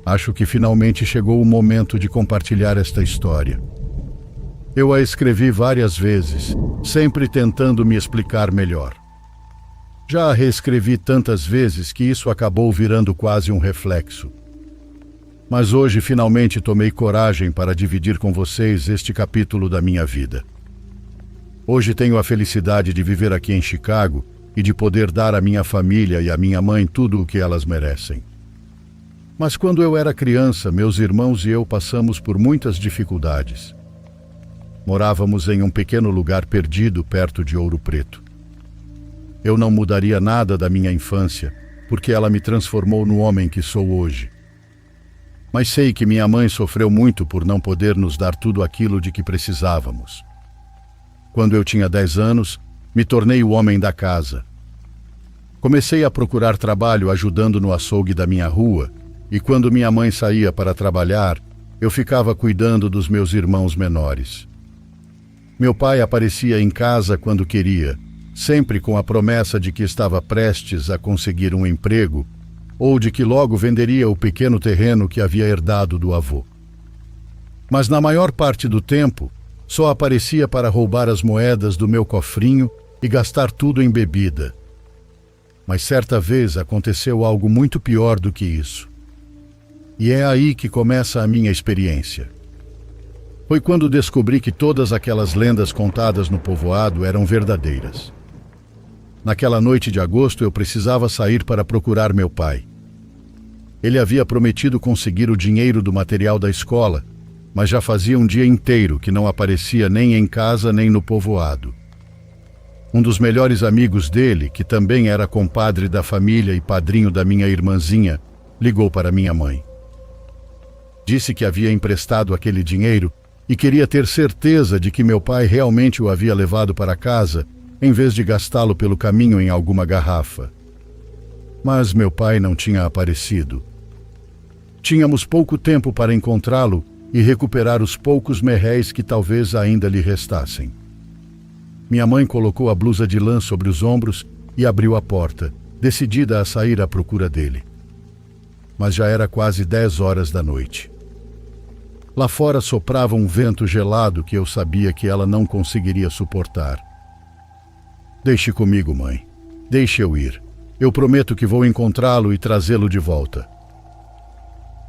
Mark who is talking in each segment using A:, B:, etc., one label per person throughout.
A: Acho que finalmente chegou o momento de compartilhar esta história. Eu a escrevi várias vezes, sempre tentando me explicar melhor. Já a reescrevi tantas vezes que isso acabou virando quase um reflexo. Mas hoje finalmente tomei coragem para dividir com vocês este capítulo da minha vida. Hoje tenho a felicidade de viver aqui em Chicago e de poder dar à minha família e à minha mãe tudo o que elas merecem. Mas quando eu era criança, meus irmãos e eu passamos por muitas dificuldades. Morávamos em um pequeno lugar perdido perto de Ouro Preto. Eu não mudaria nada da minha infância, porque ela me transformou no homem que sou hoje. Mas sei que minha mãe sofreu muito por não poder nos dar tudo aquilo de que precisávamos. Quando eu tinha 10 anos, me tornei o homem da casa. Comecei a procurar trabalho ajudando no açougue da minha rua, e quando minha mãe saía para trabalhar, eu ficava cuidando dos meus irmãos menores. Meu pai aparecia em casa quando queria, sempre com a promessa de que estava prestes a conseguir um emprego ou de que logo venderia o pequeno terreno que havia herdado do avô. Mas na maior parte do tempo, só aparecia para roubar as moedas do meu cofrinho e gastar tudo em bebida. Mas certa vez aconteceu algo muito pior do que isso. E é aí que começa a minha experiência. Foi quando descobri que todas aquelas lendas contadas no povoado eram verdadeiras. Naquela noite de agosto eu precisava sair para procurar meu pai. Ele havia prometido conseguir o dinheiro do material da escola, mas já fazia um dia inteiro que não aparecia nem em casa nem no povoado. Um dos melhores amigos dele, que também era compadre da família e padrinho da minha irmãzinha, ligou para minha mãe. Disse que havia emprestado aquele dinheiro e queria ter certeza de que meu pai realmente o havia levado para casa, em vez de gastá-lo pelo caminho em alguma garrafa. Mas meu pai não tinha aparecido. Tínhamos pouco tempo para encontrá-lo e recuperar os poucos merréis que talvez ainda lhe restassem. Minha mãe colocou a blusa de lã sobre os ombros e abriu a porta, decidida a sair à procura dele. Mas já era quase 10 horas da noite. Lá fora soprava um vento gelado que eu sabia que ela não conseguiria suportar. Deixe comigo, mãe. Deixe eu ir. Eu prometo que vou encontrá-lo e trazê-lo de volta.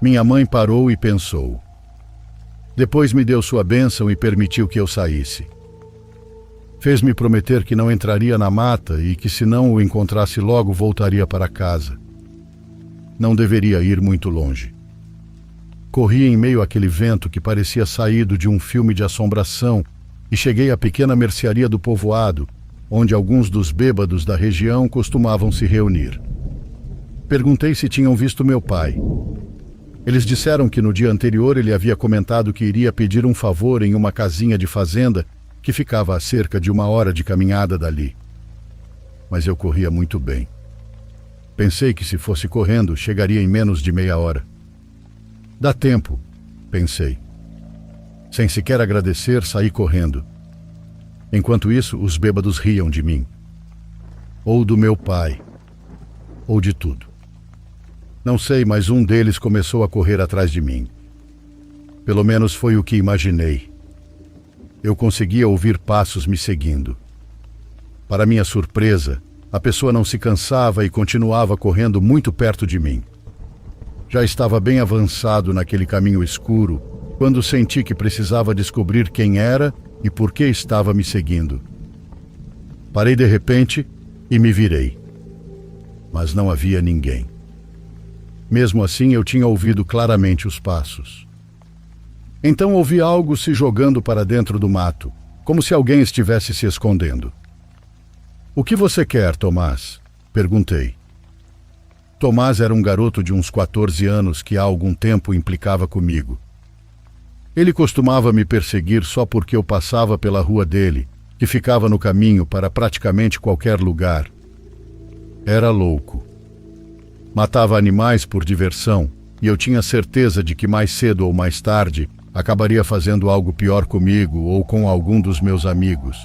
A: Minha mãe parou e pensou. Depois me deu sua bênção e permitiu que eu saísse. Fez-me prometer que não entraria na mata e que se não o encontrasse logo voltaria para casa. Não deveria ir muito longe. Corri em meio àquele vento que parecia saído de um filme de assombração e cheguei à pequena mercearia do povoado, onde alguns dos bêbados da região costumavam se reunir. Perguntei se tinham visto meu pai. Eles disseram que no dia anterior ele havia comentado que iria pedir um favor em uma casinha de fazenda que ficava a cerca de 1 hora de caminhada dali. Mas eu corria muito bem. Pensei que se fosse correndo, chegaria em menos de meia hora. Dá tempo, pensei. Sem sequer agradecer, saí correndo. Enquanto isso, os bêbados riam de mim. Ou do meu pai. Ou de tudo. Não sei, mas um deles começou a correr atrás de mim. Pelo menos foi o que imaginei. Eu conseguia ouvir passos me seguindo. Para minha surpresa, a pessoa não se cansava e continuava correndo muito perto de mim. Já estava bem avançado naquele caminho escuro, quando senti que precisava descobrir quem era e por que estava me seguindo. Parei de repente e me virei. Mas não havia ninguém. Mesmo assim, eu tinha ouvido claramente os passos. Então ouvi algo se jogando para dentro do mato, como se alguém estivesse se escondendo. "O que você quer, Tomás?" perguntei. Tomás era um garoto de uns 14 anos que há algum tempo implicava comigo. Ele costumava me perseguir só porque eu passava pela rua dele, que ficava no caminho para praticamente qualquer lugar. Era louco. Matava animais por diversão, e eu tinha certeza de que mais cedo ou mais tarde acabaria fazendo algo pior comigo ou com algum dos meus amigos.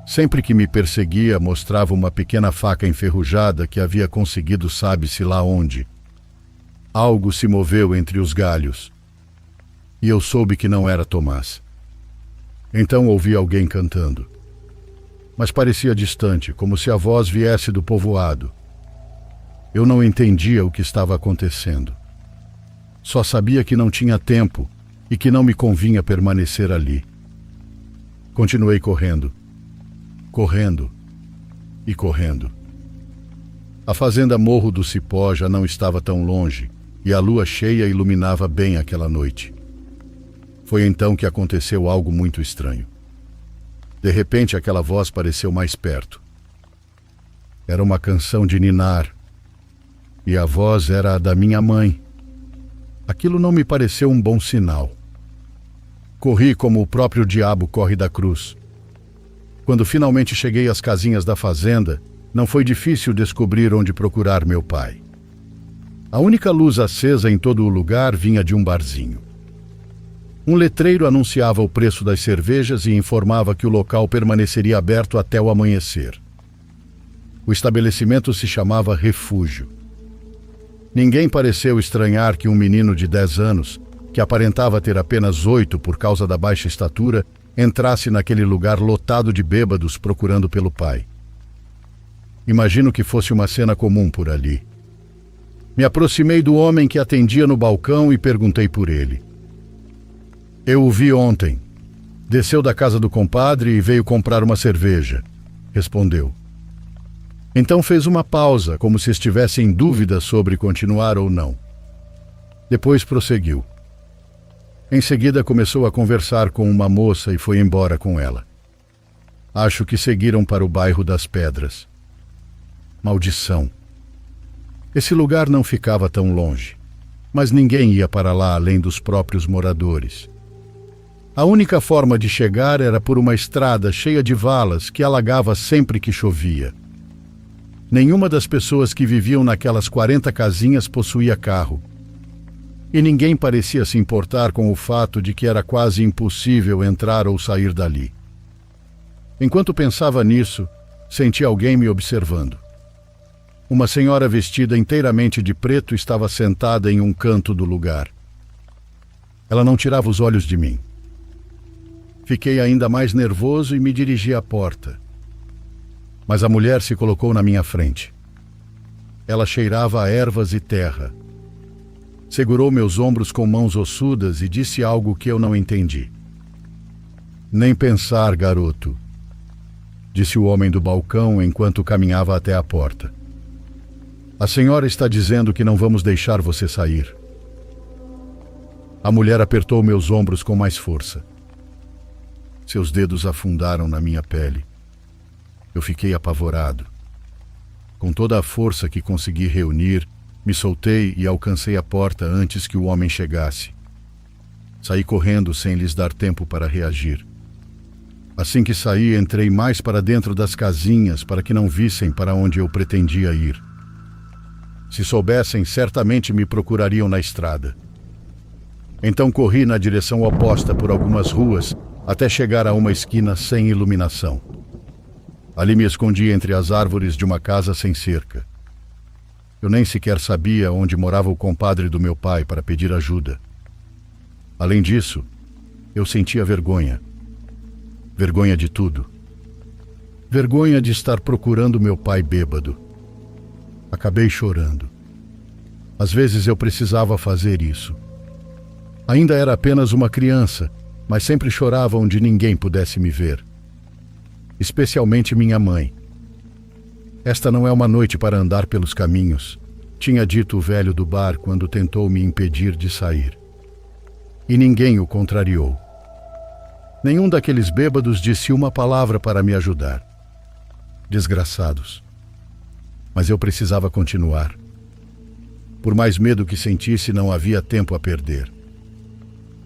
A: Sempre que me perseguia, mostrava uma pequena faca enferrujada que havia conseguido sabe-se lá onde. Algo se moveu entre os galhos, e eu soube que não era Tomás. Então ouvi alguém cantando, mas parecia distante, como se a voz viesse do povoado. Eu não entendia o que estava acontecendo. Só sabia que não tinha tempo e que não me convinha permanecer ali. Continuei correndo, correndo e correndo. A fazenda Morro do Cipó já não estava tão longe e a lua cheia iluminava bem aquela noite. Foi então que aconteceu algo muito estranho. De repente, aquela voz pareceu mais perto. Era uma canção de ninar, e a voz era a da minha mãe. Aquilo não me pareceu um bom sinal. Corri como o próprio diabo corre da cruz. Quando finalmente cheguei às casinhas da fazenda, não foi difícil descobrir onde procurar meu pai. A única luz acesa em todo o lugar vinha de um barzinho. Um letreiro anunciava o preço das cervejas e informava que o local permaneceria aberto até o amanhecer. O estabelecimento se chamava Refúgio. Ninguém pareceu estranhar que um menino de 10 anos, que aparentava ter apenas 8 por causa da baixa estatura, entrasse naquele lugar lotado de bêbados procurando pelo pai. Imagino que fosse uma cena comum por ali. Me aproximei do homem que atendia no balcão e perguntei por ele. Eu o vi ontem. Desceu da casa do compadre e veio comprar uma cerveja, respondeu. Então fez uma pausa, como se estivesse em dúvida sobre continuar ou não. Depois prosseguiu. Em seguida começou a conversar com uma moça e foi embora com ela. Acho que seguiram para o bairro das Pedras. Maldição. Esse lugar não ficava tão longe, mas ninguém ia para lá além dos próprios moradores. A única forma de chegar era por uma estrada cheia de valas que alagava sempre que chovia. Nenhuma das pessoas que viviam naquelas 40 casinhas possuía carro. E ninguém parecia se importar com o fato de que era quase impossível entrar ou sair dali. Enquanto pensava nisso, senti alguém me observando. Uma senhora vestida inteiramente de preto estava sentada em um canto do lugar. Ela não tirava os olhos de mim. Fiquei ainda mais nervoso e me dirigi à porta. Mas a mulher se colocou na minha frente. Ela cheirava a ervas e terra. Segurou meus ombros com mãos ossudas e disse algo que eu não entendi. Nem pensar, garoto, disse o homem do balcão enquanto caminhava até a porta. A senhora está dizendo que não vamos deixar você sair. A mulher apertou meus ombros com mais força. Seus dedos afundaram na minha pele. Eu fiquei apavorado. Com toda a força que consegui reunir, me soltei e alcancei a porta antes que o homem chegasse. Saí correndo sem lhes dar tempo para reagir. Assim que saí, entrei mais para dentro das casinhas para que não vissem para onde eu pretendia ir. Se soubessem, certamente me procurariam na estrada. Então corri na direção oposta por algumas ruas até chegar a uma esquina sem iluminação. Ali me escondi entre as árvores de uma casa sem cerca. Eu nem sequer sabia onde morava o compadre do meu pai para pedir ajuda. Além disso, eu sentia vergonha. Vergonha de tudo. Vergonha de estar procurando meu pai bêbado. Acabei chorando. Às vezes eu precisava fazer isso. Ainda era apenas uma criança, mas sempre chorava onde ninguém pudesse me ver. Especialmente minha mãe. Esta não é uma noite para andar pelos caminhos, tinha dito o velho do bar quando tentou me impedir de sair. E ninguém o contrariou. Nenhum daqueles bêbados disse uma palavra para me ajudar. Desgraçados. Mas eu precisava continuar. Por mais medo que sentisse, não havia tempo a perder.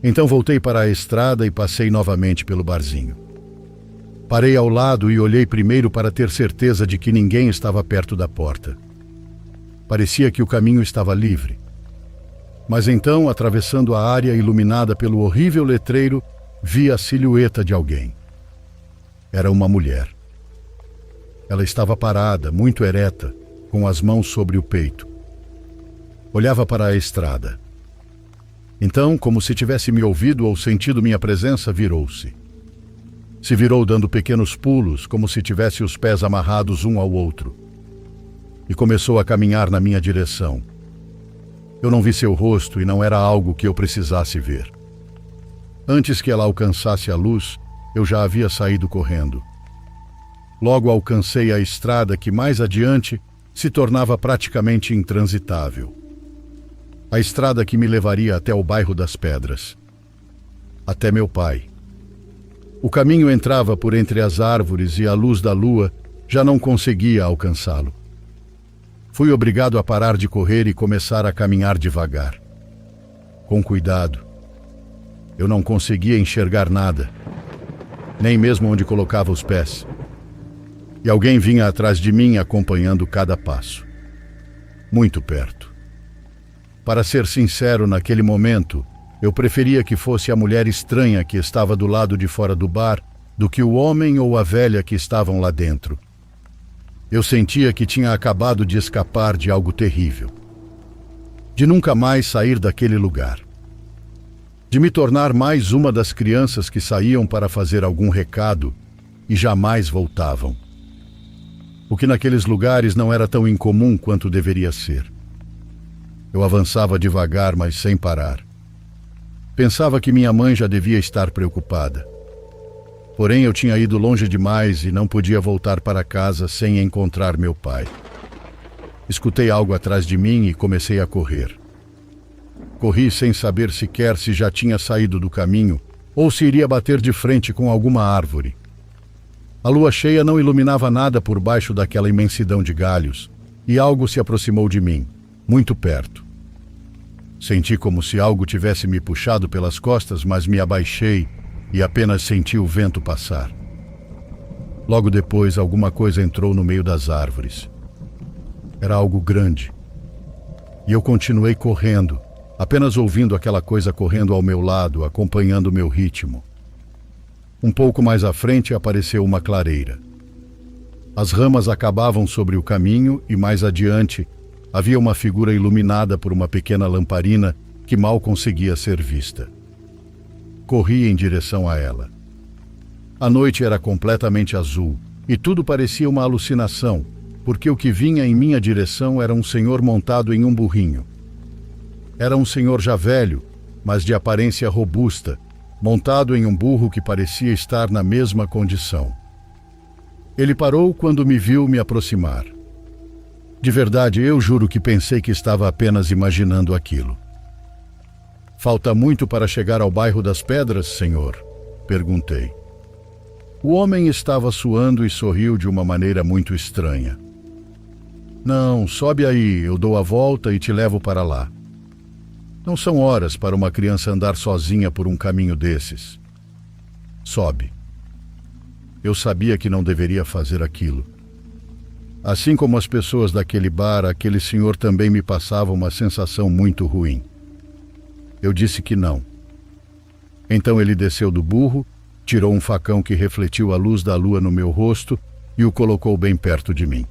A: Então voltei para a estrada e passei novamente pelo barzinho. Parei ao lado e olhei primeiro para ter certeza de que ninguém estava perto da porta. Parecia que o caminho estava livre. Mas então, atravessando a área iluminada pelo horrível letreiro, vi a silhueta de alguém. Era uma mulher. Ela estava parada, muito ereta, com as mãos sobre o peito. Olhava para a estrada. Então, como se tivesse me ouvido ou sentido minha presença, virou-se. Se virou dando pequenos pulos, como se tivesse os pés amarrados um ao outro. E começou a caminhar na minha direção. Eu não vi seu rosto e não era algo que eu precisasse ver. Antes que ela alcançasse a luz, eu já havia saído correndo. Logo alcancei a estrada que mais adiante se tornava praticamente intransitável. A estrada que me levaria até o bairro das Pedras. Até meu pai. O caminho entrava por entre as árvores e a luz da lua já não conseguia alcançá-lo. Fui obrigado a parar de correr e começar a caminhar devagar. Com cuidado. Eu não conseguia enxergar nada, nem mesmo onde colocava os pés. E alguém vinha atrás de mim acompanhando cada passo. Muito perto. Para ser sincero, naquele momento, eu preferia que fosse a mulher estranha que estava do lado de fora do bar do que o homem ou a velha que estavam lá dentro. Eu sentia que tinha acabado de escapar de algo terrível. De nunca mais sair daquele lugar. De me tornar mais uma das crianças que saíam para fazer algum recado e jamais voltavam. O que naqueles lugares não era tão incomum quanto deveria ser. Eu avançava devagar, mas sem parar. Pensava que minha mãe já devia estar preocupada. Porém, eu tinha ido longe demais e não podia voltar para casa sem encontrar meu pai. Escutei algo atrás de mim e comecei a correr. Corri sem saber sequer se já tinha saído do caminho ou se iria bater de frente com alguma árvore. A lua cheia não iluminava nada por baixo daquela imensidão de galhos e algo se aproximou de mim, muito perto. Senti como se algo tivesse me puxado pelas costas, mas me abaixei e apenas senti o vento passar. Logo depois, alguma coisa entrou no meio das árvores. Era algo grande. E eu continuei correndo, apenas ouvindo aquela coisa correndo ao meu lado, acompanhando o meu ritmo. Um pouco mais à frente apareceu uma clareira. As ramas acabavam sobre o caminho e mais adiante havia uma figura iluminada por uma pequena lamparina que mal conseguia ser vista. Corri em direção a ela. A noite era completamente azul e tudo parecia uma alucinação, porque o que vinha em minha direção era um senhor montado em um burrinho. Era um senhor já velho, mas de aparência robusta, montado em um burro que parecia estar na mesma condição. Ele parou quando me viu me aproximar. De verdade, eu juro que pensei que estava apenas imaginando aquilo. Falta muito para chegar ao bairro das Pedras, senhor? Perguntei. O homem estava suando e sorriu de uma maneira muito estranha. Não, sobe aí, eu dou a volta e te levo para lá. Não são horas para uma criança andar sozinha por um caminho desses. Sobe. Eu sabia que não deveria fazer aquilo. Assim como as pessoas daquele bar, aquele senhor também me passava uma sensação muito ruim. Eu disse que não. Então ele desceu do burro, tirou um facão que refletiu a luz da lua no meu rosto e o colocou bem perto de mim.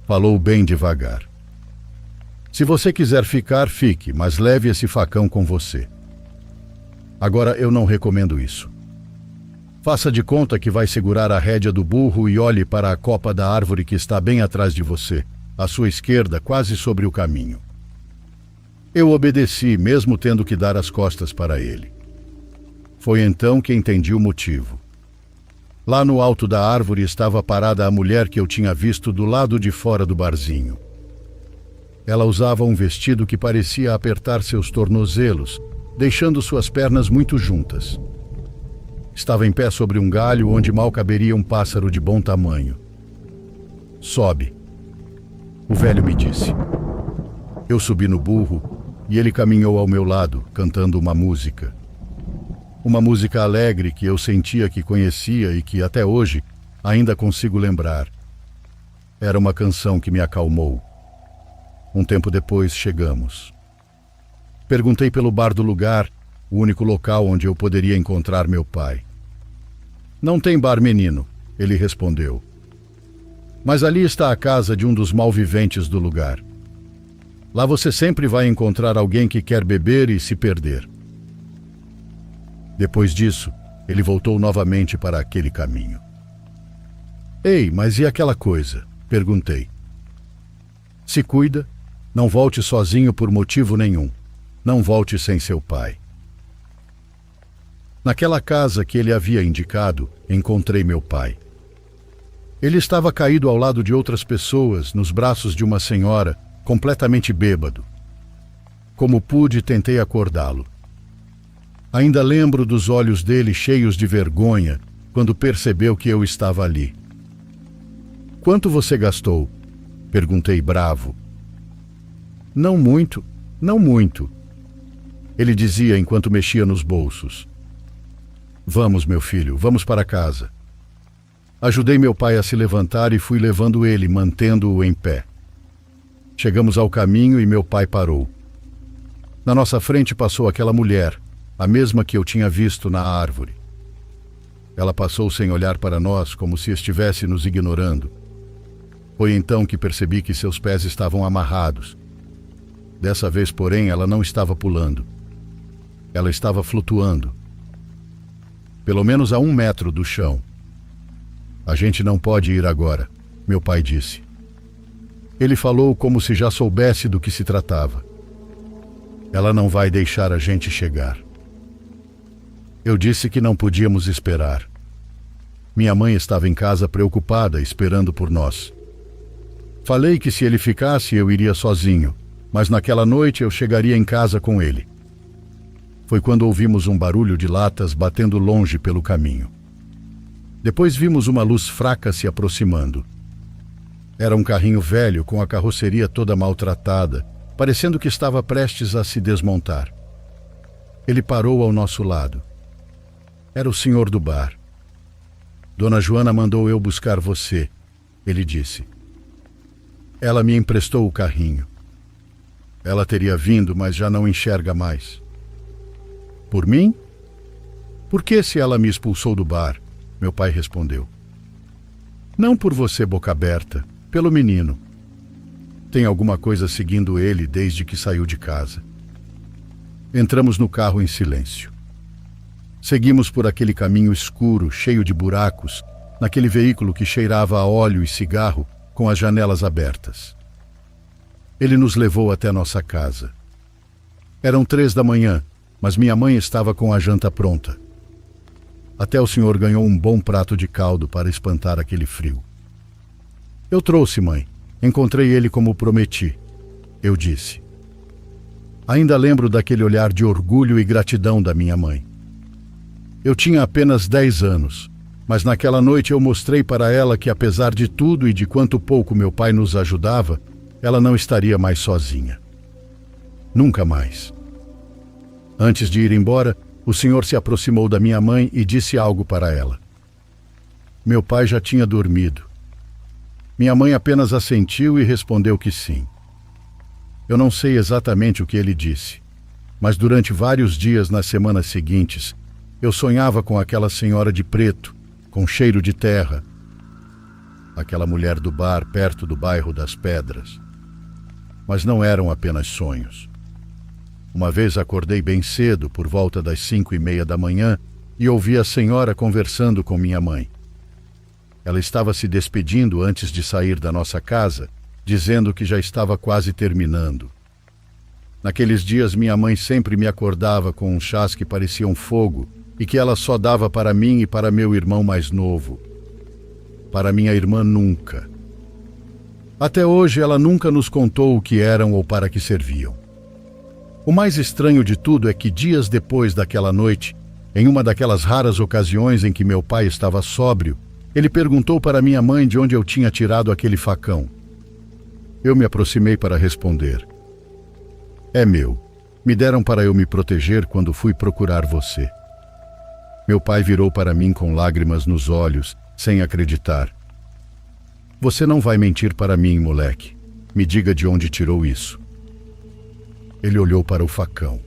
A: Falou bem devagar. Se você quiser ficar, fique, mas leve esse facão com você. Agora eu não recomendo isso. Faça de conta que vai segurar a rédea do burro e olhe para a copa da árvore que está bem atrás de você, à sua esquerda, quase sobre o caminho. Eu obedeci, mesmo tendo que dar as costas para ele. Foi então que entendi o motivo. Lá no alto da árvore estava parada a mulher que eu tinha visto do lado de fora do barzinho. Ela usava um vestido que parecia apertar seus tornozelos, deixando suas pernas muito juntas. Estava em pé sobre um galho onde mal caberia um pássaro de bom tamanho. Sobe, o velho me disse. Eu subi no burro e ele caminhou ao meu lado, cantando uma música. Uma música alegre que eu sentia que conhecia e que até hoje ainda consigo lembrar. Era uma canção que me acalmou. Um tempo depois chegamos. Perguntei pelo bar do lugar, o único local onde eu poderia encontrar meu pai. Não tem bar, menino, ele respondeu. Mas ali está a casa de um dos malviventes do lugar. Lá você sempre vai encontrar alguém que quer beber e se perder. Depois disso, ele voltou novamente para aquele caminho. Ei, mas e aquela coisa? Perguntei. Se cuida, não volte sozinho por motivo nenhum. Não volte sem seu pai. Naquela casa que ele havia indicado, encontrei meu pai. Ele estava caído ao lado de outras pessoas, nos braços de uma senhora, completamente bêbado. Como pude, tentei acordá-lo. Ainda lembro dos olhos dele cheios de vergonha quando percebeu que eu estava ali. Quanto você gastou? Perguntei bravo. Não muito, não muito. Ele dizia enquanto mexia nos bolsos. Vamos, meu filho, vamos para casa. Ajudei meu pai a se levantar e fui levando ele, mantendo-o em pé. Chegamos ao caminho e meu pai parou. Na nossa frente passou aquela mulher, a mesma que eu tinha visto na árvore. Ela passou sem olhar para nós, como se estivesse nos ignorando. Foi então que percebi que seus pés estavam amarrados. Dessa vez, porém, ela não estava pulando. Ela estava flutuando. Pelo menos a 1 metro do chão. A gente não pode ir agora, meu pai disse. Ele falou como se já soubesse do que se tratava. Ela não vai deixar a gente chegar. Eu disse que não podíamos esperar. Minha mãe estava em casa preocupada, esperando por nós. Falei que se ele ficasse eu iria sozinho, mas naquela noite eu chegaria em casa com ele. Foi quando ouvimos um barulho de latas batendo longe pelo caminho. Depois vimos uma luz fraca se aproximando. Era um carrinho velho com a carroceria toda maltratada, parecendo que estava prestes a se desmontar. Ele parou ao nosso lado. Era o senhor do bar. Dona Joana mandou eu buscar você, ele disse. Ela me emprestou o carrinho. Ela teria vindo, mas já não enxerga mais. Por mim? Por que se ela me expulsou do bar? Meu pai respondeu. Não por você, boca aberta, pelo menino. Tem alguma coisa seguindo ele desde que saiu de casa. Entramos no carro em silêncio. Seguimos por aquele caminho escuro, cheio de buracos, naquele veículo que cheirava a óleo e cigarro, com as janelas abertas. Ele nos levou até nossa casa. Eram 3 da manhã, mas minha mãe estava com a janta pronta. Até o senhor ganhou um bom prato de caldo para espantar aquele frio. Eu trouxe, mãe. Encontrei ele como prometi, eu disse. Ainda lembro daquele olhar de orgulho e gratidão da minha mãe. Eu tinha apenas 10 anos, mas naquela noite eu mostrei para ela que, apesar de tudo e de quanto pouco meu pai nos ajudava, ela não estaria mais sozinha. Nunca mais. Antes de ir embora, o senhor se aproximou da minha mãe e disse algo para ela. Meu pai já tinha dormido. Minha mãe apenas assentiu e respondeu que sim. Eu não sei exatamente o que ele disse, mas durante vários dias nas semanas seguintes, eu sonhava com aquela senhora de preto, com cheiro de terra, aquela mulher do bar perto do bairro das Pedras. Mas não eram apenas sonhos. Uma vez acordei bem cedo, por volta das 5:30 da manhã, e ouvi a senhora conversando com minha mãe. Ela estava se despedindo antes de sair da nossa casa, dizendo que já estava quase terminando. Naqueles dias minha mãe sempre me acordava com uns chás que pareciam fogo e que ela só dava para mim e para meu irmão mais novo. Para minha irmã nunca. Até hoje ela nunca nos contou o que eram ou para que serviam. O mais estranho de tudo é que dias depois daquela noite, em uma daquelas raras ocasiões em que meu pai estava sóbrio, ele perguntou para minha mãe de onde eu tinha tirado aquele facão. Eu me aproximei para responder. É meu. Me deram para eu me proteger quando fui procurar você. Meu pai virou para mim com lágrimas nos olhos, sem acreditar. Você não vai mentir para mim, moleque. Me diga de onde tirou isso. Ele olhou para o facão.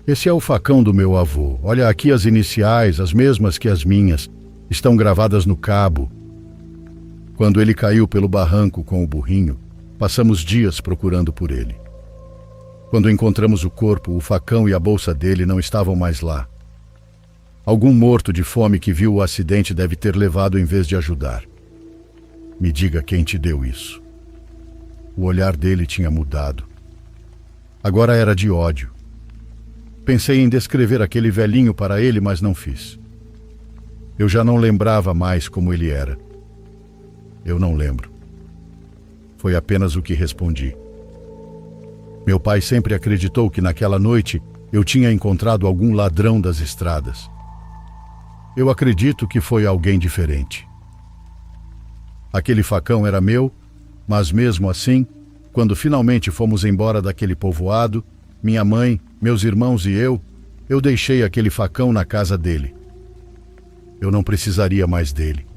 A: Esse é o facão do meu avô. Olha aqui as iniciais, as mesmas que as minhas. Estão gravadas no cabo. Quando ele caiu pelo barranco com o burrinho, Passamos dias procurando por ele. Quando encontramos o corpo, o facão e a bolsa dele não estavam mais lá. Algum morto de fome que viu o acidente deve ter levado em vez de ajudar. Me diga quem te deu isso. O olhar dele tinha mudado. Agora era de ódio. Pensei em descrever aquele velhinho para ele, mas não fiz. Eu já não lembrava mais como ele era. Eu não lembro. Foi apenas o que respondi. Meu pai sempre acreditou que naquela noite eu tinha encontrado algum ladrão das estradas. Eu acredito que foi alguém diferente. Aquele facão era meu, mas mesmo assim, quando finalmente fomos embora daquele povoado, minha mãe, meus irmãos e eu deixei aquele facão na casa dele. Eu não precisaria mais dele.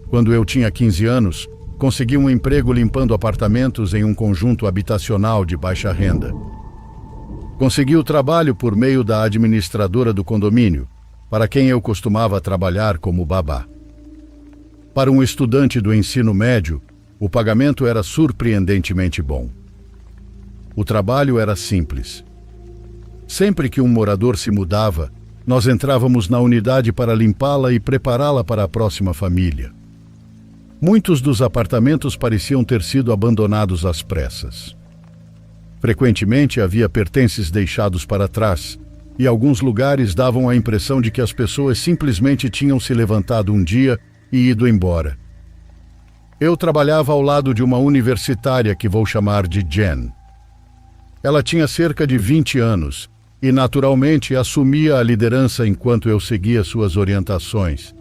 A: Quando eu tinha 15 anos, consegui um emprego limpando apartamentos em um conjunto habitacional de baixa renda. Consegui o trabalho por meio da administradora do condomínio, para quem eu costumava trabalhar como babá. Para um estudante do ensino médio, o pagamento era surpreendentemente bom. O trabalho era simples. Sempre que um morador se mudava, nós entrávamos na unidade para limpá-la e prepará-la para a próxima família. Muitos dos apartamentos pareciam ter sido abandonados às pressas. Frequentemente havia pertences deixados para trás, e alguns lugares davam a impressão de que as pessoas simplesmente tinham se levantado um dia e ido embora. Eu trabalhava ao lado de uma universitária que vou chamar de Jen. Ela tinha cerca de 20 anos e, naturalmente, assumia a liderança enquanto eu seguia suas orientações.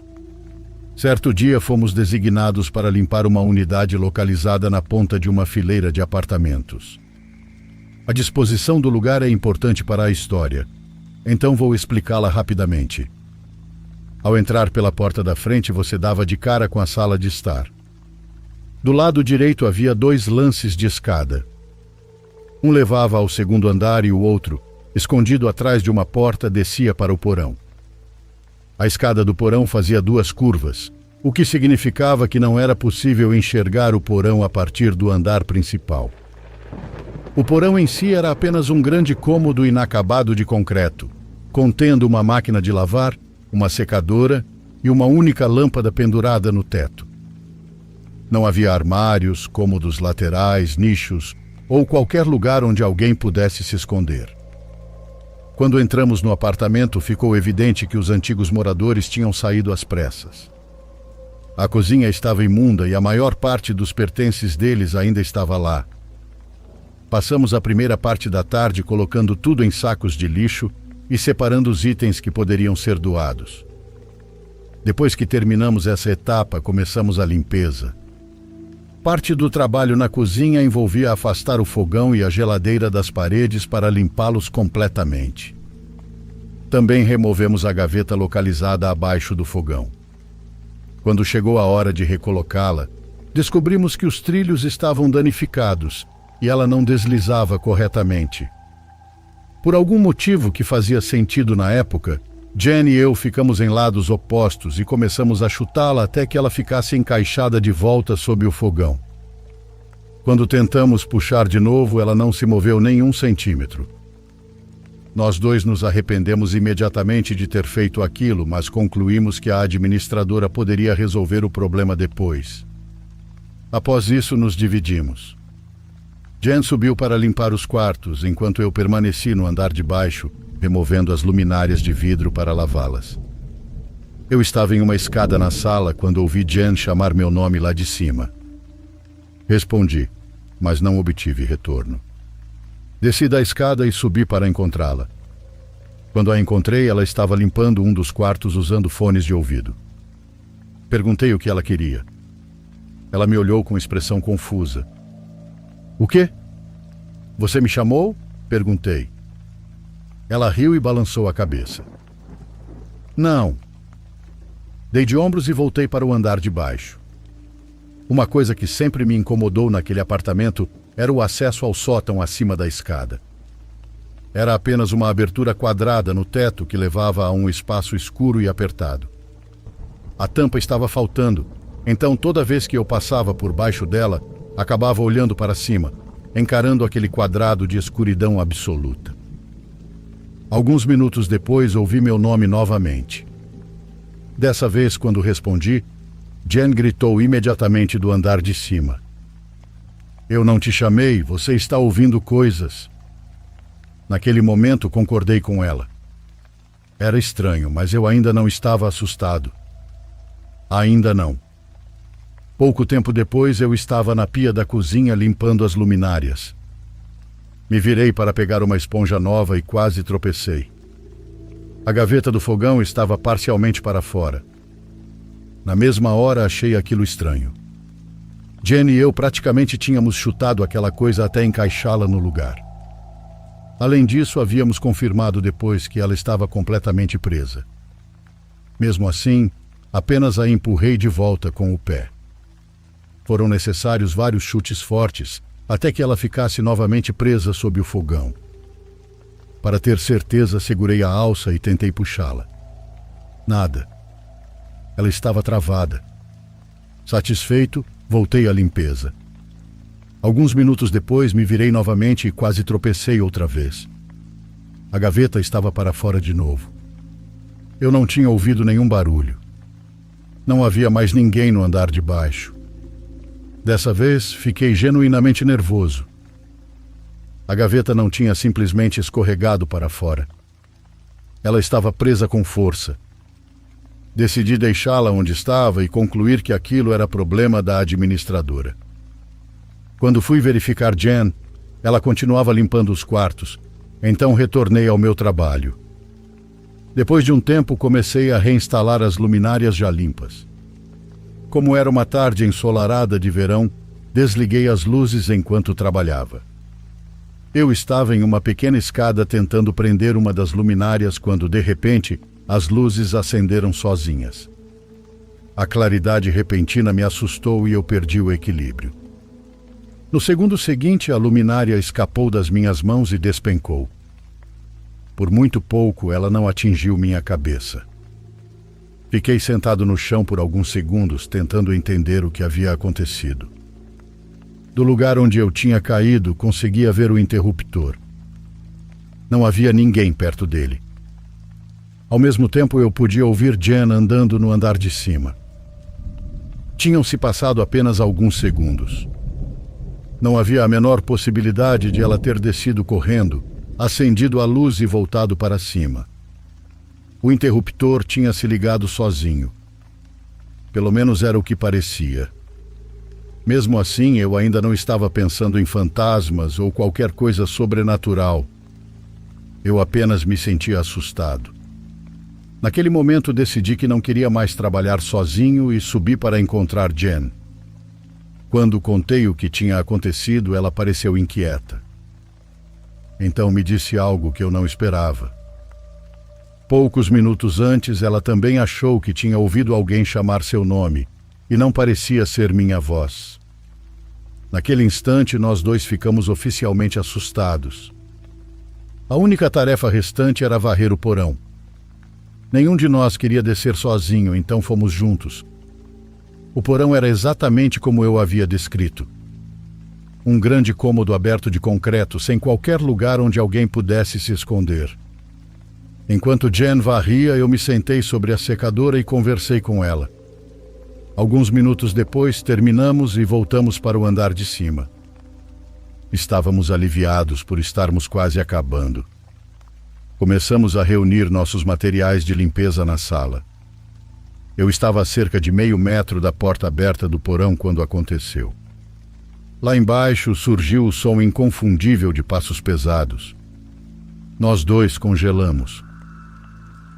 A: Certo dia fomos designados para limpar uma unidade localizada na ponta de uma fileira de apartamentos. A disposição do lugar é importante para a história, então vou explicá-la rapidamente. Ao entrar pela porta da frente, você dava de cara com a sala de estar. Do lado direito havia 2 lances de escada. Um levava ao segundo andar e o outro, escondido atrás de uma porta, descia para o porão. A escada do porão fazia 2 curvas, o que significava que não era possível enxergar o porão a partir do andar principal. O porão em si era apenas um grande cômodo inacabado de concreto, contendo uma máquina de lavar, uma secadora e uma única lâmpada pendurada no teto. Não havia armários, cômodos laterais, nichos ou qualquer lugar onde alguém pudesse se esconder. Quando entramos no apartamento, ficou evidente que os antigos moradores tinham saído às pressas. A cozinha estava imunda e a maior parte dos pertences deles ainda estava lá. Passamos a primeira parte da tarde colocando tudo em sacos de lixo e separando os itens que poderiam ser doados. Depois que terminamos essa etapa, começamos a limpeza. Parte do trabalho na cozinha envolvia afastar o fogão e a geladeira das paredes para limpá-los completamente. Também removemos a gaveta localizada abaixo do fogão. Quando chegou a hora de recolocá-la, descobrimos que os trilhos estavam danificados e ela não deslizava corretamente. Por algum motivo que fazia sentido na época, Jen e eu ficamos em lados opostos e começamos a chutá-la até que ela ficasse encaixada de volta sob o fogão. Quando tentamos puxar de novo, ela não se moveu nem 1 centímetro. Nós 2 nos arrependemos imediatamente de ter feito aquilo, mas concluímos que a administradora poderia resolver o problema depois. Após isso, nos dividimos. Jen subiu para limpar os quartos, enquanto eu permaneci no andar de baixo, removendo as luminárias de vidro para lavá-las. Eu estava em uma escada na sala quando ouvi Jen chamar meu nome lá de cima. Respondi, mas não obtive retorno. Desci da escada e subi para encontrá-la. Quando a encontrei, ela estava limpando um dos quartos usando fones de ouvido. Perguntei o que ela queria. Ela me olhou com expressão confusa. "O quê? Você me chamou?" perguntei. Ela riu e balançou a cabeça. "Não." Dei de ombros e voltei para o andar de baixo. Uma coisa que sempre me incomodou naquele apartamento era o acesso ao sótão acima da escada. Era apenas uma abertura quadrada no teto que levava a um espaço escuro e apertado. A tampa estava faltando, então toda vez que eu passava por baixo dela, acabava olhando para cima, encarando aquele quadrado de escuridão absoluta. Alguns minutos depois, ouvi meu nome novamente. Dessa vez, quando respondi, Jen gritou imediatamente do andar de cima. Eu não te chamei, você está ouvindo coisas. Naquele momento, concordei com ela. Era estranho, mas eu ainda não estava assustado. Ainda não. Pouco tempo depois, eu estava na pia da cozinha limpando as luminárias. Me virei para pegar uma esponja nova e quase tropecei. A gaveta do fogão estava parcialmente para fora. Na mesma hora, achei aquilo estranho. Jen e eu praticamente tínhamos chutado aquela coisa até encaixá-la no lugar. Além disso, havíamos confirmado depois que ela estava completamente presa. Mesmo assim, apenas a empurrei de volta com o pé. Foram necessários vários chutes fortes até que ela ficasse novamente presa sob o fogão. Para ter certeza, segurei a alça e tentei puxá-la. Nada. Ela estava travada. Satisfeito, voltei à limpeza. Alguns minutos depois, me virei novamente e quase tropecei outra vez. A gaveta estava para fora de novo. Eu não tinha ouvido nenhum barulho. Não havia mais ninguém no andar de baixo. Dessa vez, fiquei genuinamente nervoso. A gaveta não tinha simplesmente escorregado para fora. Ela estava presa com força. Decidi deixá-la onde estava e concluir que aquilo era problema da administradora. Quando fui verificar Jen, ela continuava limpando os quartos, então retornei ao meu trabalho. Depois de um tempo, comecei a reinstalar as luminárias já limpas. Como era uma tarde ensolarada de verão, desliguei as luzes enquanto trabalhava. Eu estava em uma pequena escada tentando prender uma das luminárias quando, de repente, as luzes acenderam sozinhas. A claridade repentina me assustou e eu perdi o equilíbrio. No segundo seguinte, a luminária escapou das minhas mãos e despencou. Por muito pouco, ela não atingiu minha cabeça. Fiquei sentado no chão por alguns segundos, tentando entender o que havia acontecido. Do lugar onde eu tinha caído, conseguia ver o interruptor. Não havia ninguém perto dele. Ao mesmo tempo, eu podia ouvir Jen andando no andar de cima. Tinham-se passado apenas alguns segundos. Não havia a menor possibilidade de ela ter descido correndo, acendido a luz e voltado para cima. O interruptor tinha se ligado sozinho. Pelo menos era o que parecia. Mesmo assim, eu ainda não estava pensando em fantasmas ou qualquer coisa sobrenatural. Eu apenas me sentia assustado. Naquele momento, decidi que não queria mais trabalhar sozinho e subi para encontrar Jen. Quando contei o que tinha acontecido, ela pareceu inquieta. Então me disse algo que eu não esperava. Poucos minutos antes, ela também achou que tinha ouvido alguém chamar seu nome, e não parecia ser minha voz. Naquele instante, nós dois ficamos oficialmente assustados. A única tarefa restante era varrer o porão. Nenhum de nós queria descer sozinho, então fomos juntos. O porão era exatamente como eu havia descrito. Um grande cômodo aberto de concreto, sem qualquer lugar onde alguém pudesse se esconder. Enquanto Jen varria, eu me sentei sobre a secadora e conversei com ela. Alguns minutos depois, terminamos e voltamos para o andar de cima. Estávamos aliviados por estarmos quase acabando. Começamos a reunir nossos materiais de limpeza na sala. Eu estava a cerca de meio metro da porta aberta do porão quando aconteceu. Lá embaixo surgiu o som inconfundível de passos pesados. Nós dois congelamos.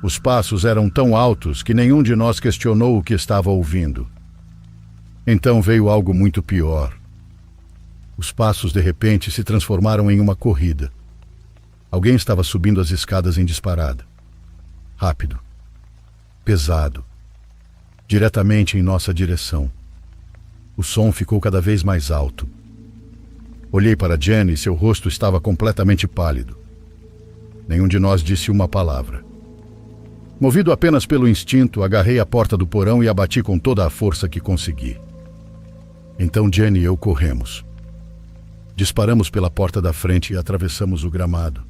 A: Os passos eram tão altos que nenhum de nós questionou o que estava ouvindo. Então veio algo muito pior. Os passos de repente se transformaram em uma corrida. Alguém estava subindo as escadas em disparada. Rápido. Pesado. Diretamente em nossa direção. O som ficou cada vez mais alto. Olhei para Jenny e seu rosto estava completamente pálido. Nenhum de nós disse uma palavra. Movido apenas pelo instinto, agarrei a porta do porão e a bati com toda a força que consegui. Então Jenny e eu corremos. Disparamos pela porta da frente e atravessamos o gramado.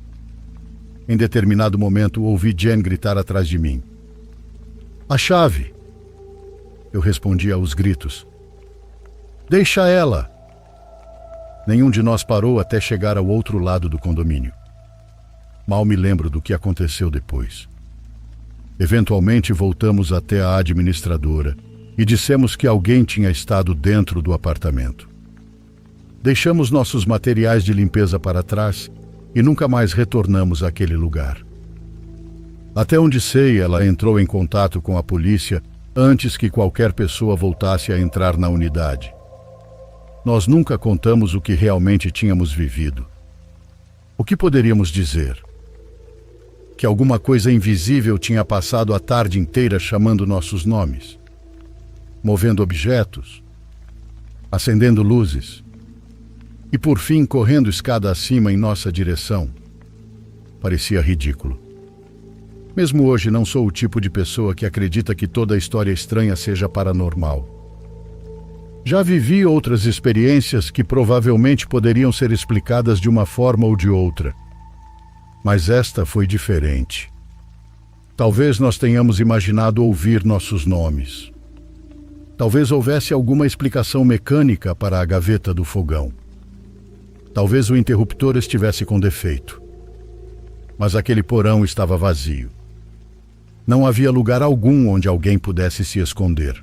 A: Em determinado momento, ouvi Jen gritar atrás de mim. A chave! Eu respondi aos gritos. Deixa ela! Nenhum de nós parou até chegar ao outro lado do condomínio. Mal me lembro do que aconteceu depois. Eventualmente voltamos até a administradora e dissemos que alguém tinha estado dentro do apartamento. Deixamos nossos materiais de limpeza para trás e nunca mais retornamos àquele lugar. Até onde sei, ela entrou em contato com a polícia antes que qualquer pessoa voltasse a entrar na unidade. Nós nunca contamos o que realmente tínhamos vivido. O que poderíamos dizer? Que alguma coisa invisível tinha passado a tarde inteira chamando nossos nomes, movendo objetos, acendendo luzes e, por fim, correndo escada acima em nossa direção. Parecia ridículo. Mesmo hoje não sou o tipo de pessoa que acredita que toda história estranha seja paranormal. Já vivi outras experiências que provavelmente poderiam ser explicadas de uma forma ou de outra. Mas esta foi diferente. Talvez nós tenhamos imaginado ouvir nossos nomes. Talvez houvesse alguma explicação mecânica para a gaveta do fogão. Talvez o interruptor estivesse com defeito. Mas aquele porão estava vazio. Não havia lugar algum onde alguém pudesse se esconder.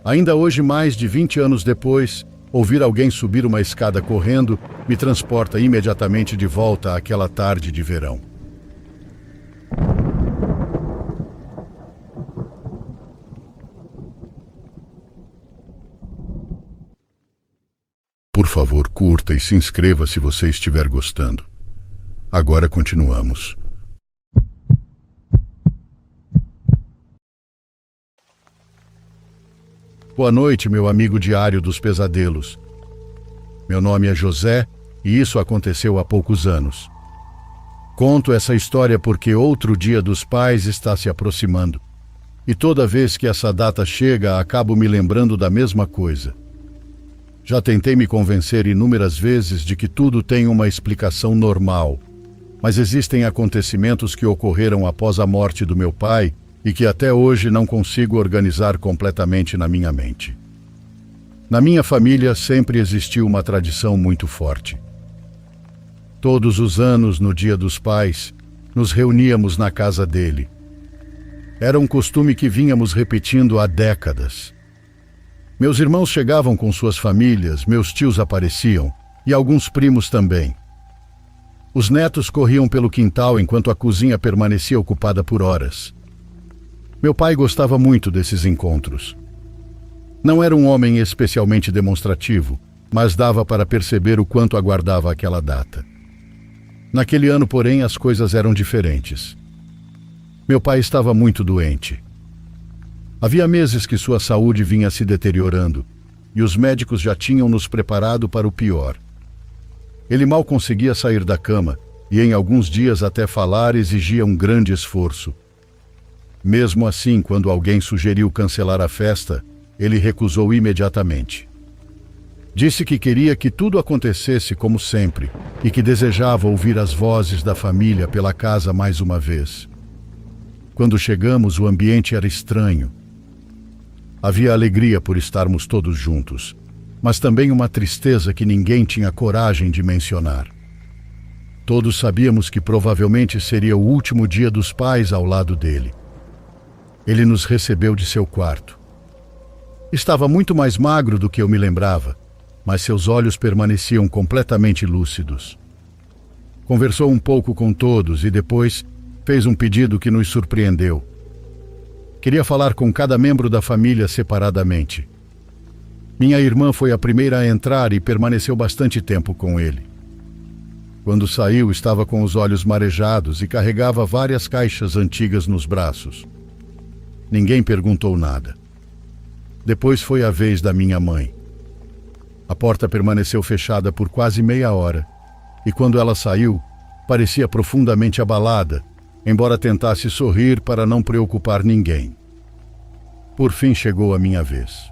A: Ainda hoje, mais de 20 anos depois, ouvir alguém subir uma escada correndo me transporta imediatamente de volta àquela tarde de verão. Por favor, curta e se inscreva se você estiver gostando. Agora continuamos. Boa noite, meu amigo diário dos pesadelos. Meu nome é José e isso aconteceu há poucos anos. Conto essa história porque outro Dia dos Pais está se aproximando. E toda vez que essa data chega, acabo me lembrando da mesma coisa. Já tentei me convencer inúmeras vezes de que tudo tem uma explicação normal, mas existem acontecimentos que ocorreram após a morte do meu pai e que até hoje não consigo organizar completamente na minha mente. Na minha família sempre existiu uma tradição muito forte. Todos os anos, no Dia dos Pais, nos reuníamos na casa dele. Era um costume que vínhamos repetindo há décadas. Meus irmãos chegavam com suas famílias, meus tios apareciam e alguns primos também. Os netos corriam pelo quintal enquanto a cozinha permanecia ocupada por horas. Meu pai gostava muito desses encontros. Não era um homem especialmente demonstrativo, mas dava para perceber o quanto aguardava aquela data. Naquele ano, porém, as coisas eram diferentes. Meu pai estava muito doente. Havia meses que sua saúde vinha se deteriorando e os médicos já tinham nos preparado para o pior. Ele mal conseguia sair da cama e em alguns dias até falar exigia um grande esforço. Mesmo assim, quando alguém sugeriu cancelar a festa, ele recusou imediatamente. Disse que queria que tudo acontecesse como sempre e que desejava ouvir as vozes da família pela casa mais uma vez. Quando chegamos, o ambiente era estranho. Havia alegria por estarmos todos juntos, mas também uma tristeza que ninguém tinha coragem de mencionar. Todos sabíamos que provavelmente seria o último Dia dos Pais ao lado dele. Ele nos recebeu de seu quarto. Estava muito mais magro do que eu me lembrava, mas seus olhos permaneciam completamente lúcidos. Conversou um pouco com todos e depois fez um pedido que nos surpreendeu. Queria falar com cada membro da família separadamente. Minha irmã foi a primeira a entrar e permaneceu bastante tempo com ele. Quando saiu, estava com os olhos marejados e carregava várias caixas antigas nos braços. Ninguém perguntou nada. Depois foi a vez da minha mãe. A porta permaneceu fechada por quase meia hora, e quando ela saiu, parecia profundamente abalada, embora tentasse sorrir para não preocupar ninguém. Por fim chegou a minha vez.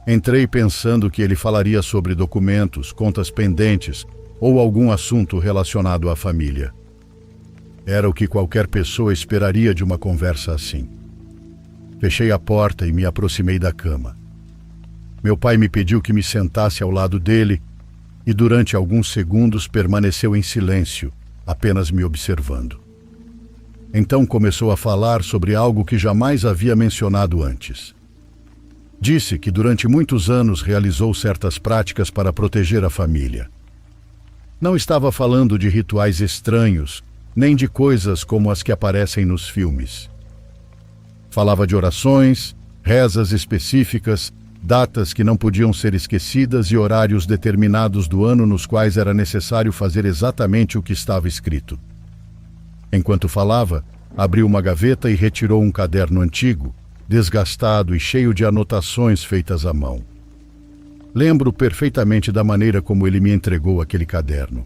A: Entrei pensando que ele falaria sobre documentos, contas pendentes ou algum assunto relacionado à família. Era o que qualquer pessoa esperaria de uma conversa assim. Fechei a porta e me aproximei da cama. Meu pai me pediu que me sentasse ao lado dele e durante alguns segundos permaneceu em silêncio, apenas me observando. Então começou a falar sobre algo que jamais havia mencionado antes. Disse que durante muitos anos realizou certas práticas para proteger a família. Não estava falando de rituais estranhos, nem de coisas como as que aparecem nos filmes. Falava de orações, rezas específicas, datas que não podiam ser esquecidas e horários determinados do ano nos quais era necessário fazer exatamente o que estava escrito. Enquanto falava, abriu uma gaveta e retirou um caderno antigo, desgastado e cheio de anotações feitas à mão. Lembro perfeitamente da maneira como ele me entregou aquele caderno.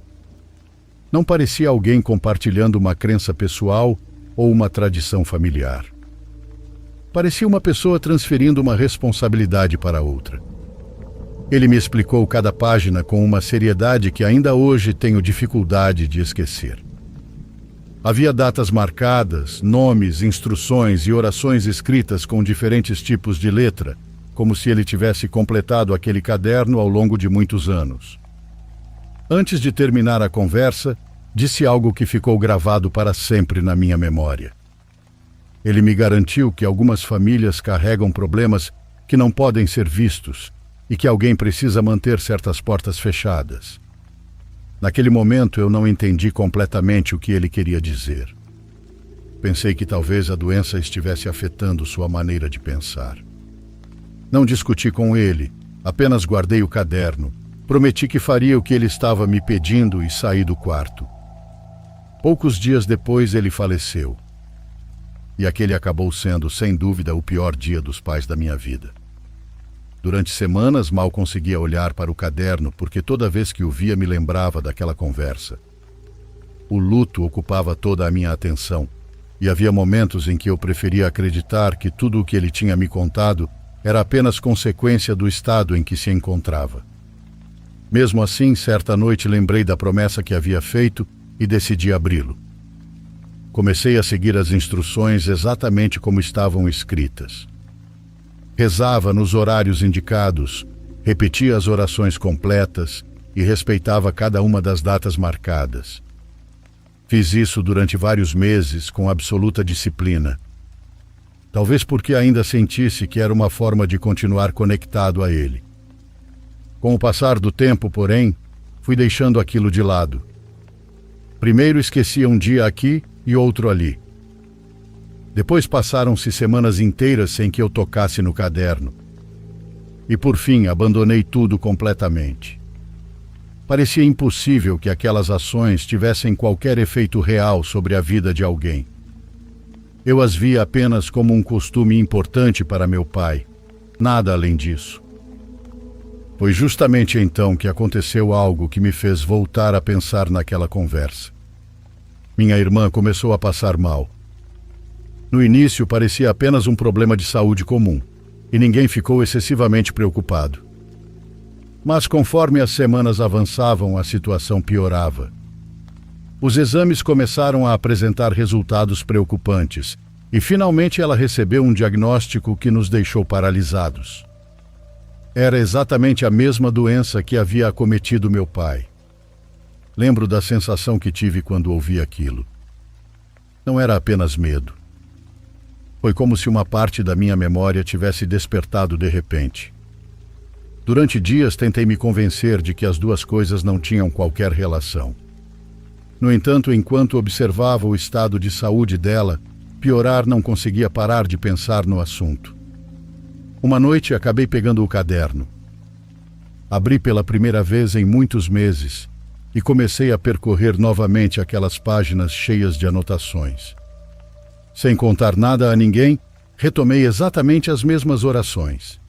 A: Não parecia alguém compartilhando uma crença pessoal ou uma tradição familiar. Parecia uma pessoa transferindo uma responsabilidade para outra. Ele me explicou cada página com uma seriedade que ainda hoje tenho dificuldade de esquecer. Havia datas marcadas, nomes, instruções e orações escritas com diferentes tipos de letra, como se ele tivesse completado aquele caderno ao longo de muitos anos. Antes de terminar a conversa, disse algo que ficou gravado para sempre na minha memória. Ele me garantiu que algumas famílias carregam problemas que não podem ser vistos e que alguém precisa manter certas portas fechadas. Naquele momento eu não entendi completamente o que ele queria dizer. Pensei que talvez a doença estivesse afetando sua maneira de pensar. Não discuti com ele, apenas guardei o caderno, prometi que faria o que ele estava me pedindo e saí do quarto. Poucos dias depois ele faleceu. E aquele acabou sendo, sem dúvida, o pior dia dos pais da minha vida. Durante semanas mal conseguia olhar para o caderno porque toda vez que o via me lembrava daquela conversa. O luto ocupava toda a minha atenção e havia momentos em que eu preferia acreditar que tudo o que ele tinha me contado era apenas consequência do estado em que se encontrava. Mesmo assim, certa noite lembrei da promessa que havia feito e decidi abri-lo. Comecei a seguir as instruções exatamente como estavam escritas. Rezava nos horários indicados, repetia as orações completas e respeitava cada uma das datas marcadas. Fiz isso durante vários meses com absoluta disciplina. Talvez porque ainda sentisse que era uma forma de continuar conectado a ele. Com o passar do tempo, porém, fui deixando aquilo de lado. Primeiro esquecia um dia aqui e outro ali. Depois passaram-se semanas inteiras sem que eu tocasse no caderno. E por fim abandonei tudo completamente. Parecia impossível que aquelas ações tivessem qualquer efeito real sobre a vida de alguém. Eu as via apenas como um costume importante para meu pai, nada além disso. Foi justamente então que aconteceu algo que me fez voltar a pensar naquela conversa. Minha irmã começou a passar mal. No início parecia apenas um problema de saúde comum, e ninguém ficou excessivamente preocupado. Mas conforme as semanas avançavam, a situação piorava. Os exames começaram a apresentar resultados preocupantes, e finalmente ela recebeu um diagnóstico que nos deixou paralisados. Era exatamente a mesma doença que havia acometido meu pai. Lembro da sensação que tive quando ouvi aquilo. Não era apenas medo. Foi como se uma parte da minha memória tivesse despertado de repente. Durante dias tentei me convencer de que as duas coisas não tinham qualquer relação. No entanto, enquanto observava o estado de saúde dela, piorar, não conseguia parar de pensar no assunto. Uma noite acabei pegando o caderno. Abri pela primeira vez em muitos meses e comecei a percorrer novamente aquelas páginas cheias de anotações. Sem contar nada a ninguém, retomei exatamente as mesmas orações.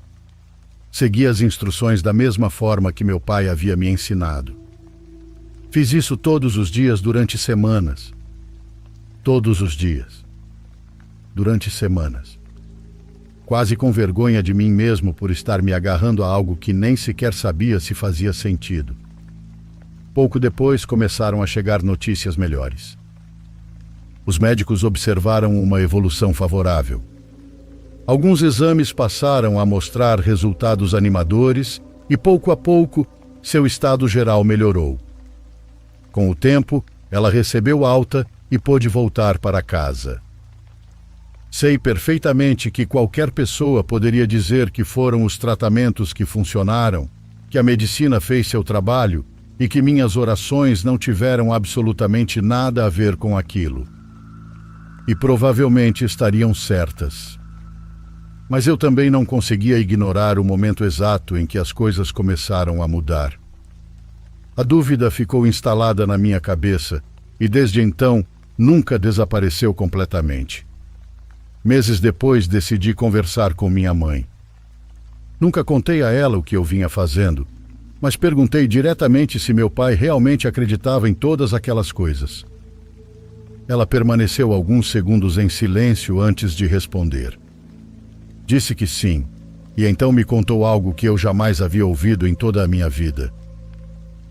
A: Segui as instruções da mesma forma que meu pai havia me ensinado. Fiz isso todos os dias durante semanas. Todos os dias. Durante semanas. Quase com vergonha de mim mesmo por estar me agarrando a algo que nem sequer sabia se fazia sentido. Pouco depois começaram a chegar notícias melhores. Os médicos observaram uma evolução favorável. Alguns exames passaram a mostrar resultados animadores e, pouco a pouco, seu estado geral melhorou. Com o tempo, ela recebeu alta e pôde voltar para casa. Sei perfeitamente que qualquer pessoa poderia dizer que foram os tratamentos que funcionaram, que a medicina fez seu trabalho e que minhas orações não tiveram absolutamente nada a ver com aquilo. E provavelmente estariam certas. Mas eu também não conseguia ignorar o momento exato em que as coisas começaram a mudar. A dúvida ficou instalada na minha cabeça e desde então nunca desapareceu completamente. Meses depois decidi conversar com minha mãe. Nunca contei a ela o que eu vinha fazendo, mas perguntei diretamente se meu pai realmente acreditava em todas aquelas coisas. Ela permaneceu alguns segundos em silêncio antes de responder. Disse que sim, e então me contou algo que eu jamais havia ouvido em toda a minha vida.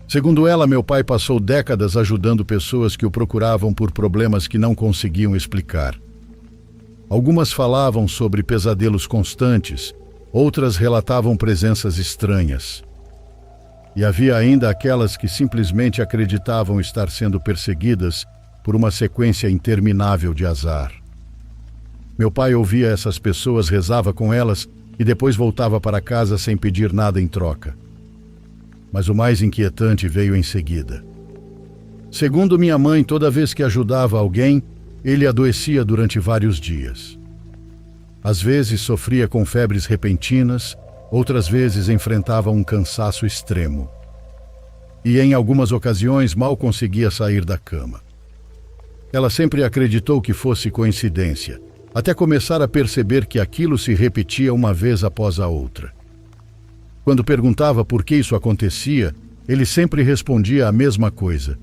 A: Segundo ela, meu pai passou décadas ajudando pessoas que o procuravam por problemas que não conseguiam explicar. Algumas falavam sobre pesadelos constantes, outras relatavam presenças estranhas. E havia ainda aquelas que simplesmente acreditavam estar sendo perseguidas por uma sequência interminável de azar. Meu pai ouvia essas pessoas, rezava com elas e depois voltava para casa sem pedir nada em troca. Mas o mais inquietante veio em seguida. Segundo minha mãe, toda vez que ajudava alguém, ele adoecia durante vários dias. Às vezes sofria com febres repentinas, outras vezes enfrentava um cansaço extremo. E em algumas ocasiões mal conseguia sair da cama. Ela sempre acreditou que fosse coincidência, até começar a perceber que aquilo se repetia uma vez após a outra. Quando perguntava por que isso acontecia, ele sempre respondia a mesma coisa.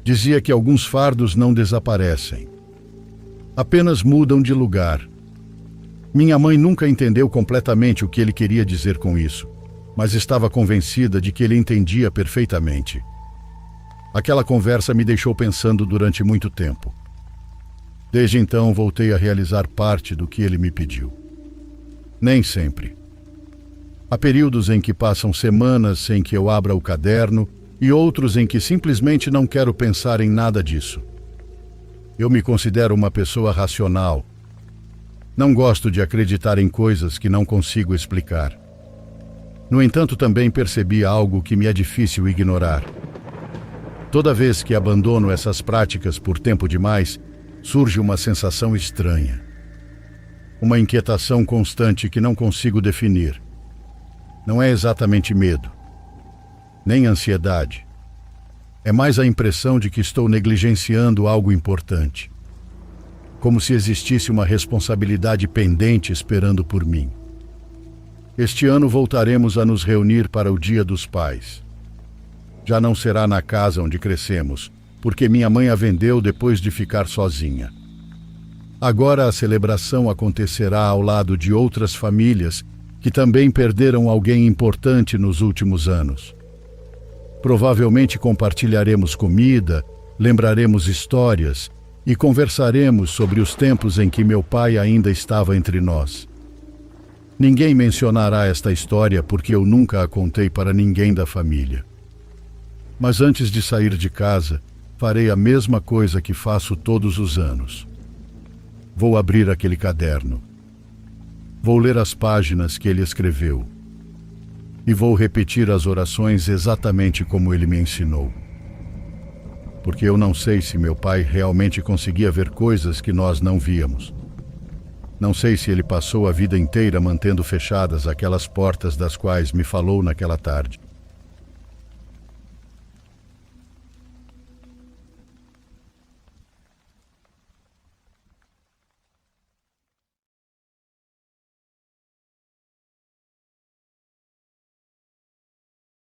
A: Dizia que alguns fardos não desaparecem, apenas mudam de lugar. Minha mãe nunca entendeu completamente o que ele queria dizer com isso, mas estava convencida de que ele entendia perfeitamente. Aquela conversa me deixou pensando durante muito tempo. Desde então voltei a realizar parte do que ele me pediu. Nem sempre. Há períodos em que passam semanas sem que eu abra o caderno e outros em que simplesmente não quero pensar em nada disso. Eu me considero uma pessoa racional. Não gosto de acreditar em coisas que não consigo explicar. No entanto, também percebi algo que me é difícil ignorar. Toda vez que abandono essas práticas por tempo demais, surge uma sensação estranha. Uma inquietação constante que não consigo definir. Não é exatamente medo, nem ansiedade. É mais a impressão de que estou negligenciando algo importante. Como se existisse uma responsabilidade pendente esperando por mim. Este ano voltaremos a nos reunir para o Dia dos Pais. Já não será na casa onde crescemos, porque minha mãe a vendeu depois de ficar sozinha. Agora a celebração acontecerá ao lado de outras famílias que também perderam alguém importante nos últimos anos. Provavelmente compartilharemos comida, lembraremos histórias e conversaremos sobre os tempos em que meu pai ainda estava entre nós. Ninguém mencionará esta história porque eu nunca a contei para ninguém da família. Mas antes de sair de casa, farei a mesma coisa que faço todos os anos. Vou abrir aquele caderno. Vou ler as páginas que ele escreveu. E vou repetir as orações exatamente como ele me ensinou. Porque eu não sei se meu pai realmente conseguia ver coisas que nós não víamos. Não sei se ele passou a vida inteira mantendo fechadas aquelas portas das quais me falou naquela tarde.